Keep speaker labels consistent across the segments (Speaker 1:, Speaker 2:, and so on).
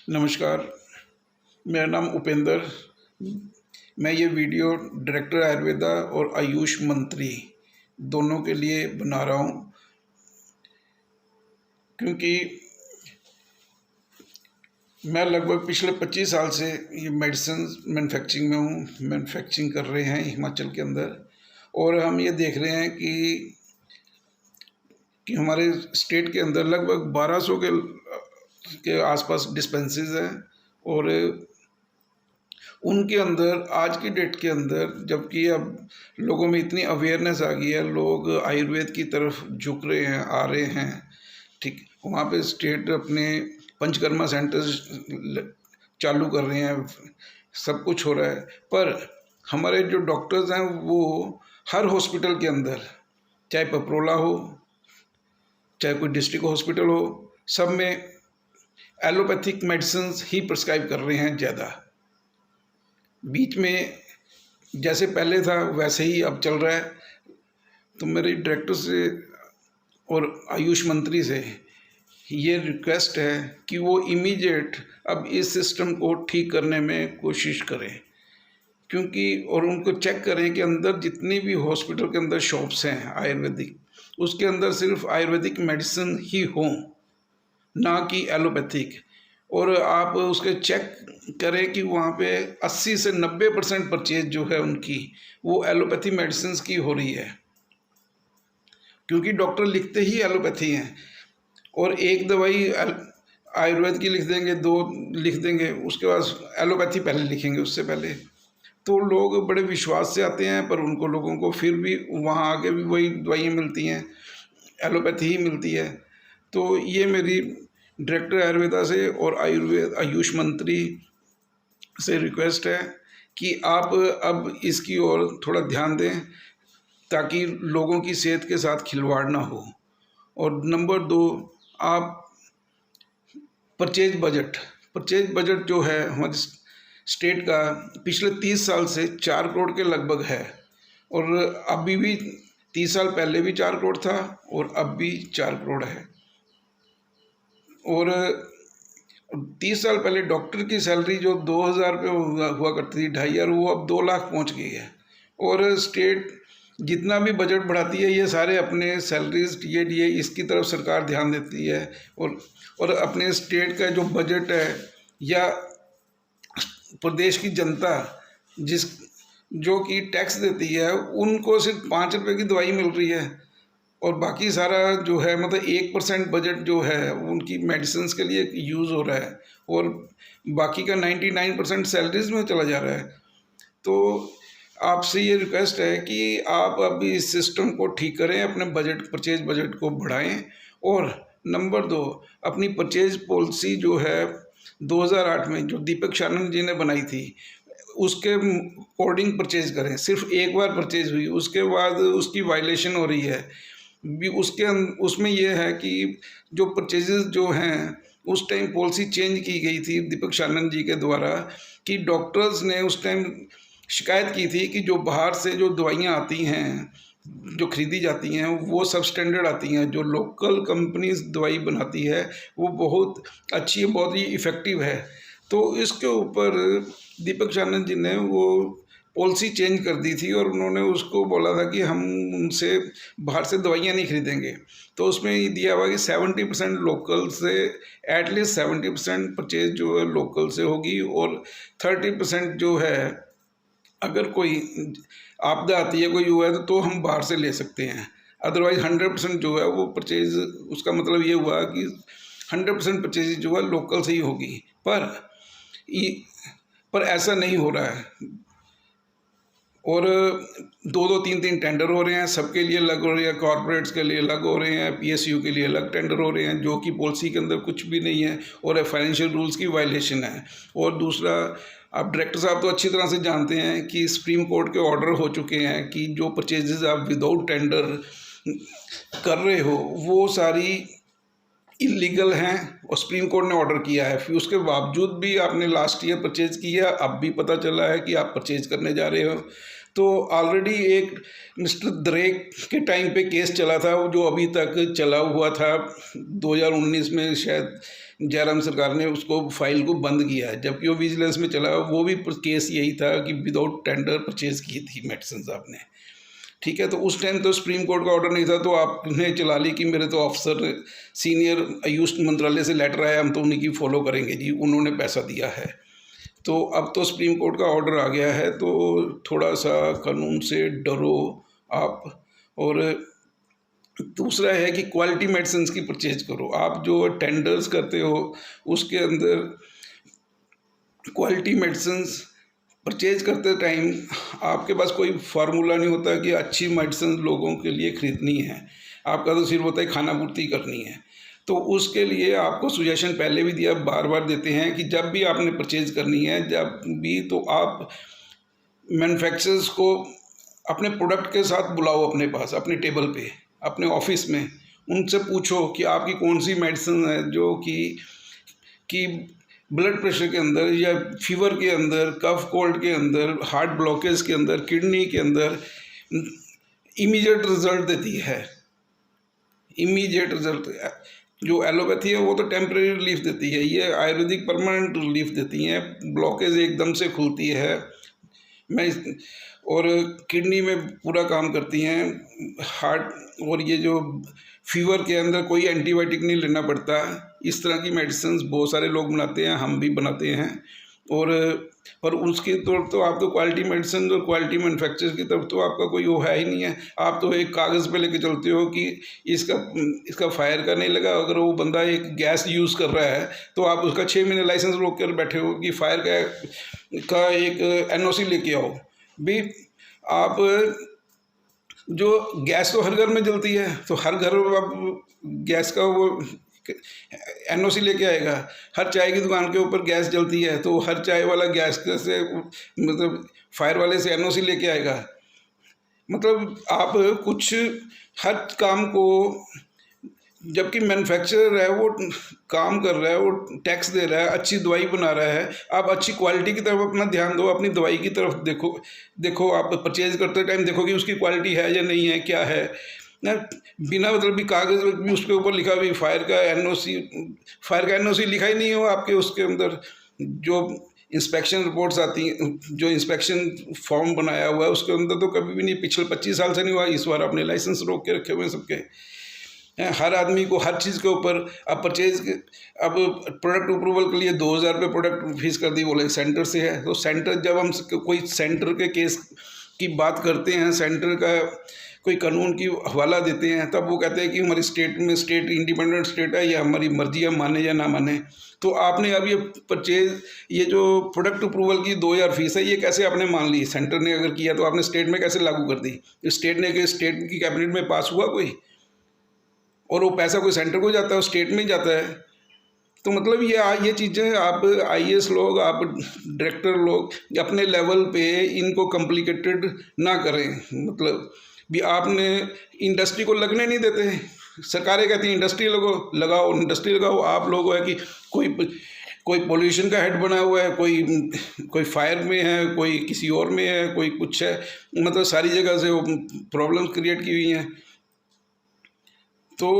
Speaker 1: नमस्कार, मेरा नाम उपेंद्र। मैं ये वीडियो डायरेक्टर आयुर्वेदा और आयुष मंत्री दोनों के लिए बना रहा हूँ, क्योंकि मैं लगभग पिछले 25 साल से ये मेडिसिन मैन्युफैक्चरिंग में हूँ। मैन्युफैक्चरिंग कर रहे हैं हिमाचल के अंदर, और हम ये देख रहे हैं कि हमारे स्टेट के अंदर लगभग 1200 के आसपास डिस्पेंसरीज हैं, और उनके अंदर आज की डेट के अंदर, जबकि अब लोगों में इतनी अवेयरनेस आ गई है, लोग आयुर्वेद की तरफ झुक रहे हैं, आ रहे हैं, ठीक, वहाँ पे स्टेट अपने पंचकर्मा सेंटर्स चालू कर रहे हैं, सब कुछ हो रहा है। पर हमारे जो डॉक्टर्स हैं वो हर हॉस्पिटल के अंदर, चाहे पपरोला हो, चाहे कोई डिस्ट्रिक्ट हॉस्पिटल हो, सब में एलोपैथिक मेडिसिन ही प्रिस्क्राइब कर रहे हैं ज़्यादा। बीच में जैसे पहले था वैसे ही अब चल रहा है। तो मेरे डायरेक्टर से और आयुष मंत्री से ये रिक्वेस्ट है कि वो इमीडिएट अब इस सिस्टम को ठीक करने में कोशिश करें, क्योंकि और उनको चेक करें कि अंदर जितनी भी हॉस्पिटल के अंदर शॉप्स हैं आयुर्वेदिक, उसके अंदर सिर्फ आयुर्वेदिक मेडिसिन ही हों, ना कि एलोपैथिक। और आप उसके चेक करें कि वहाँ पे 80 से 90% परचेज जो है उनकी, वो एलोपैथी मेडिसिन की हो रही है, क्योंकि डॉक्टर लिखते ही एलोपैथी हैं। और एक दवाई आयुर्वेद की लिख देंगे, 2 लिख देंगे, उसके बाद एलोपैथी पहले लिखेंगे उससे पहले। तो लोग बड़े विश्वास से आते हैं, पर उनको लोगों को फिर भी वहाँ आके भी वही दवाइयाँ मिलती हैं, एलोपैथी ही मिलती है। तो ये मेरी डायरेक्टर आयुर्वेदा से और आयुष मंत्री से रिक्वेस्ट है कि आप अब इसकी ओर थोड़ा ध्यान दें, ताकि लोगों की सेहत के साथ खिलवाड़ ना हो। और नंबर 2, आप परचेज बजट जो है हमारे स्टेट का, पिछले 30 साल से 4 करोड़ के लगभग है, और अभी भी 30 साल पहले भी 4 करोड़ था और अब भी 4 करोड़ है। और 30 साल पहले डॉक्टर की सैलरी जो 2000 रुपये हुआ करती थी, 2500, वो अब 2 लाख पहुंच गई है। और स्टेट जितना भी बजट बढ़ाती है, ये सारे अपने सैलरीज टीए इसकी तरफ सरकार ध्यान देती है। और अपने स्टेट का जो बजट है, या प्रदेश की जनता जो कि टैक्स देती है, उनको सिर्फ 5 रुपये की दवाई मिल रही है, और बाकी सारा जो है मतलब 1% बजट जो है उनकी मेडिसिन के लिए यूज़ हो रहा है, और बाकी का 99% सैलरीज में चला जा रहा है। तो आपसे ये रिक्वेस्ट है कि आप अभी इस सिस्टम को ठीक करें, अपने परचेज बजट को बढ़ाएं। और नंबर 2, अपनी परचेज पॉलिसी जो है 2008 में जो दीपक शानन जी ने बनाई थी, उसके अकॉर्डिंग परचेज करें। सिर्फ एक बार परचेज हुई, उसके बाद उसकी वायलेशन हो रही है भी। उसमें यह है कि जो परचेजेस जो हैं, उस टाइम पॉलिसी चेंज की गई थी दीपक शानन जी के द्वारा, कि डॉक्टर्स ने उस टाइम शिकायत की थी कि जो बाहर से जो दवाइयाँ आती हैं, जो खरीदी जाती हैं, वो सब स्टैंडर्ड आती हैं। जो लोकल कंपनीज दवाई बनाती है वो बहुत अच्छी है, बहुत ही इफ़ेक्टिव है। तो इसके ऊपर दीपक शानन जी ने वो पॉलिसी चेंज कर दी थी, और उन्होंने उसको बोला था कि हम उनसे बाहर से दवाइयाँ नहीं खरीदेंगे। तो उसमें ये दिया हुआ कि 70% लोकल से, एटलीस्ट 70% परचेज जो है लोकल से होगी, और 30% जो है अगर कोई आपदा आती है, कोई हुआ है, तो हम बाहर से ले सकते हैं। अदरवाइज 100% जो है वो परचेज, उसका मतलब ये हुआ कि 100% परचेज जो है लोकल से ही होगी। पर ऐसा नहीं हो रहा है, और 2-2, 3-3 टेंडर हो रहे हैं, सबके लिए अलग हो रहे हैं, कॉर्पोरेट्स के लिए अलग हो रहे हैं, पीएसयू के लिए अलग टेंडर हो रहे हैं, जो कि पॉलिसी के अंदर कुछ भी नहीं है, और फाइनेंशियल रूल्स की वायलेशन है। और दूसरा, आप डायरेक्टर साहब तो अच्छी तरह से जानते हैं कि सुप्रीम कोर्ट के ऑर्डर हो चुके हैं कि जो परचेजेस आप विदाउट टेंडर कर रहे हो वो सारी इलीगल हैं, और सुप्रीम कोर्ट ने ऑर्डर किया है। फिर उसके बावजूद भी आपने लास्ट ईयर परचेज किया, अब भी पता चला है कि आप परचेज करने जा रहे हो। तो ऑलरेडी एक मिस्टर द्रेक के टाइम पे केस चला था, जो अभी तक चला हुआ था। 2019 में शायद जयराम सरकार ने उसको फाइल को बंद किया है, जबकि वो विजिलेंस में चला, वो भी केस यही था कि विदाउट टेंडर परचेज की थी मेडिसिन आपने। ठीक है, तो उस टाइम तो सुप्रीम कोर्ट का ऑर्डर नहीं था, तो आपने चला ली कि मेरे तो अफसर सीनियर आयुष मंत्रालय से लेटर आया, हम तो उन्हीं की फॉलो करेंगे जी, उन्होंने पैसा दिया है। तो अब तो सुप्रीम कोर्ट का ऑर्डर आ गया है, तो थोड़ा सा कानून से डरो आप। और दूसरा है कि क्वालिटी मेडिसिन की परचेज करो। आप जो टेंडर्स करते हो उसके अंदर क्वालिटी मेडिसिन परचेज करते टाइम आपके पास कोई फार्मूला नहीं होता कि अच्छी मेडिसिन लोगों के लिए ख़रीदनी है, आपका तो सिर्फ होता है खाना पूर्ति करनी है। तो उसके लिए आपको सुजेशन पहले भी दिया, बार बार देते हैं कि जब भी आपने परचेज करनी है, जब भी, तो आप मैन्युफैक्चरर्स को अपने प्रोडक्ट के साथ बुलाओ अपने पास, अपने टेबल पे, अपने ऑफिस में, उनसे पूछो कि आपकी कौन सी मेडिसिन है जो कि ब्लड प्रेशर के अंदर या फीवर के अंदर, कफ कोल्ड के अंदर, हार्ट ब्लॉकेज के अंदर, किडनी के अंदर इमीडिएट रिजल्ट देती है। Immediate result. जो एलोपैथी है वो तो टेम्परेरी रिलीफ देती है, ये आयुर्वेदिक परमानेंट रिलीफ देती हैं, ब्लॉकेज एकदम से खुलती है। और किडनी में पूरा काम करती हैं, हार्ट। और ये जो फीवर के अंदर कोई एंटीबायोटिक नहीं लेना पड़ता। इस तरह की मेडिसिन बहुत सारे लोग बनाते हैं, हम भी बनाते हैं। और पर उसके तो आप तो क्वालिटी मेडिसिन और क्वालिटी मैन्युफैक्चर की तरफ तो आपका कोई वो है ही नहीं है। आप तो एक कागज़ पे लेके चलते हो कि इसका फायर का नहीं लगा। अगर वो बंदा एक गैस यूज़ कर रहा है तो आप उसका 6 महीने लाइसेंस रोक कर बैठे हो कि फायर का एक NOC लेके आओ भी। आप जो गैस तो हर घर में जलती है, तो हर घर में आप गैस का वो NOC लेके आएगा। हर चाय की दुकान के ऊपर गैस जलती है, तो हर चाय वाला गैस से मतलब फायर वाले से NOC लेके आएगा। मतलब आप कुछ हर काम को, जबकि मैन्युफैक्चरर है वो काम कर रहा है, वो टैक्स दे रहा है, अच्छी दवाई बना रहा है, आप अच्छी क्वालिटी की तरफ अपना ध्यान दो, अपनी दवाई की तरफ देखो। आप परचेज करते टाइम देखो कि उसकी क्वालिटी है या नहीं है, क्या है ना। बिना मतलब भी कागज़ भी उसके ऊपर लिखा भी फायर का NOC लिखा ही नहीं हो आपके उसके अंदर। जो इंस्पेक्शन रिपोर्ट्स आती हैं, जो इंस्पेक्शन फॉर्म बनाया हुआ है उसके अंदर तो कभी भी नहीं, पिछले 25 साल से नहीं हुआ। इस बार आपने लाइसेंस रोक के रखे हुए हैं सबके। हर आदमी को हर चीज़ के ऊपर अब प्रोडक्ट अप्रूवल के लिए 2000 रुपये प्रोडक्ट फीस कर दी, बोले सेंटर से है। तो सेंटर, जब हम कोई सेंटर के केस की बात करते हैं, सेंटर का कोई कानून की हवाला देते हैं, तब वो कहते हैं कि हमारी स्टेट इंडिपेंडेंट स्टेट है, या हमारी मर्जी है माने या ना माने। तो आपने अब ये जो प्रोडक्ट अप्रूवल की 2000 फीस है, ये कैसे आपने मान ली? सेंटर ने अगर किया तो आपने स्टेट में कैसे लागू कर दी? स्टेट की कैबिनेट में पास हुआ कोई, और वो पैसा कोई सेंटर को जाता है, स्टेट में ही जाता है। तो मतलब ये चीज़ें आप IAS लोग, आप डायरेक्टर लोग अपने लेवल पे इनको कॉम्प्लिकेटेड ना करें। मतलब भी आपने इंडस्ट्री को लगने नहीं देते। सरकारें कहती हैं इंडस्ट्री लगाओ। आप लोग है कि कोई पोल्यूशन का हेड बना हुआ है, कोई फायर में है, कोई किसी और में है, कोई कुछ है, मतलब सारी जगह से वो प्रॉब्लम्स क्रिएट की हुई हैं। तो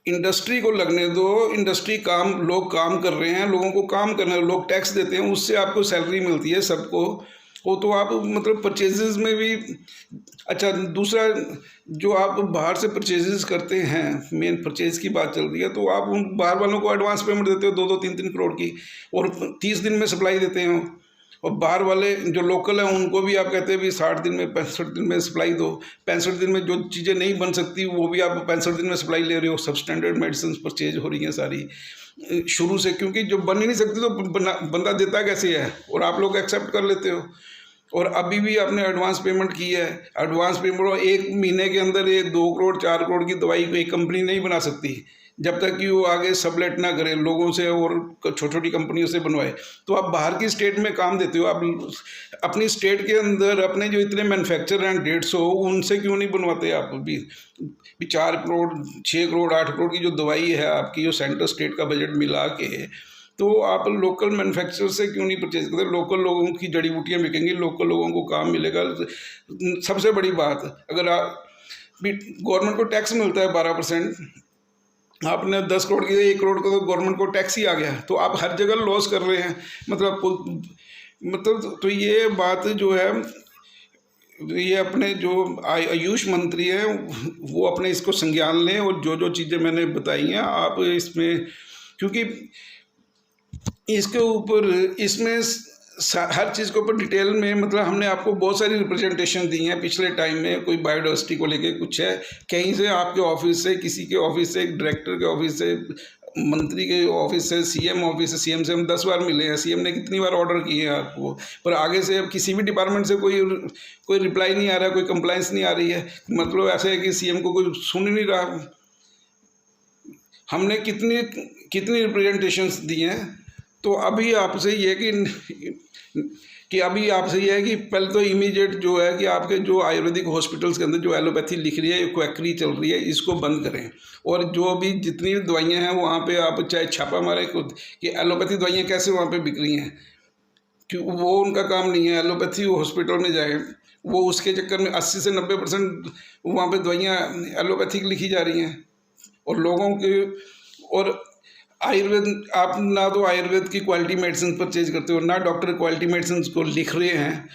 Speaker 1: इंडस्ट्री को लगने दो। लोग काम कर रहे हैं, लोगों को काम करना है, लोग टैक्स देते हैं, उससे आपको सैलरी मिलती है सबको। वो तो आप मतलब परचेजेस में भी अच्छा। दूसरा, जो आप बाहर से परचेजेस करते हैं, मेन परचेज की बात चल रही है, तो आप उन बाहर वालों को एडवांस पेमेंट देते हो 2-2, 3-3 करोड़ की, और 30 दिन में सप्लाई देते हो। और बाहर वाले जो लोकल हैं उनको भी आप कहते हैं भी 60 दिन में 65 दिन में सप्लाई दो। 65 दिन में जो चीज़ें नहीं बन सकती वो भी आप 65 दिन में सप्लाई ले रहे हो। सब स्टैंडर्ड मेडिसिन परचेज हो रही हैं सारी शुरू से, क्योंकि जो बन ही नहीं सकती तो बंदा देता कैसे है, और आप लोग एक्सेप्ट कर लेते हो। और अभी भी आपने एडवांस पेमेंट की है। एडवांस पेमेंट 1 महीने के अंदर ये 2 करोड़ 4 करोड़ की दवाई कोई कंपनी नहीं बना सकती जब तक कि वो आगे सबलेट ना करे लोगों से और छोटी छोटी कंपनियों से बनवाए। तो आप बाहर की स्टेट में काम देते हो, आप अपनी स्टेट के अंदर अपने जो इतने मैन्युफैक्चरर हैं 150, उनसे क्यों नहीं बनवाते? आप भी 4 करोड़ 6 करोड़ 8 करोड़ की जो दवाई है आपकी, जो सेंटर स्टेट का बजट मिला के, तो आप लोकल मैन्युफैक्चरर से क्यों नहीं परचेज करते? लोकल लोगों की जड़ी बूटियाँ बिकेंगी, लोकल लोगों को काम मिलेगा। सबसे बड़ी बात, अगर आप गवर्नमेंट को टैक्स मिलता है 12%, आपने 10 करोड़ की 1 करोड़ का तो गवर्नमेंट को टैक्स ही आ गया, तो आप हर जगह लॉस कर रहे हैं। मतलब तो ये बात जो है, ये अपने जो आयुष मंत्री हैं वो अपने इसको संज्ञान लें, और जो जो चीज़ें मैंने बताई हैं आप इसमें, क्योंकि इसके ऊपर इसमें हर चीज़ के ऊपर डिटेल में, मतलब हमने आपको बहुत सारी रिप्रेजेंटेशन दी हैं पिछले टाइम में। कोई बायोडाइवर्सिटी को लेके कुछ है, कहीं से आपके ऑफिस से, किसी के ऑफिस से, डायरेक्टर के ऑफिस से, मंत्री के ऑफिस से, सीएम ऑफिस से, सीएम से हम 10 बार मिले हैं, सीएम ने कितनी बार ऑर्डर किए हैं आपको, पर आगे से अब किसी भी डिपार्टमेंट से कोई रिप्लाई नहीं आ रहा, कोई कंप्लाइंस नहीं आ रही है। मतलब ऐसा है कि सीएम को कोई सुन ही नहीं रहा। हमने कितनी कितनी रिप्रेजेंटेशंस दी हैं। तो अभी आपसे ये कि अभी आपसे ये है कि पहले तो इमीडिएट जो है कि आपके जो आयुर्वेदिक हॉस्पिटल्स के अंदर जो एलोपैथी लिख रही है, क्वैकरी चल रही है, इसको बंद करें। और जो भी जितनी दवाइयाँ हैं वहाँ पे आप चाहे छापा मारें खुद कि एलोपैथी दवाइयाँ कैसे वहाँ पे बिक रही हैं, क्यों वो उनका काम नहीं है। एलोपैथी हॉस्पिटल में जाए, वो उसके चक्कर में 80 से 90% वहाँ पे दवाइयाँ एलोपैथिक लिखी जा रही हैं। और लोगों के, और आयुर्वेद, आप ना तो आयुर्वेद की क्वालिटी मेडिसिन परचेज करते हो, ना डॉक्टर क्वालिटी मेडिसिन को लिख रहे हैं।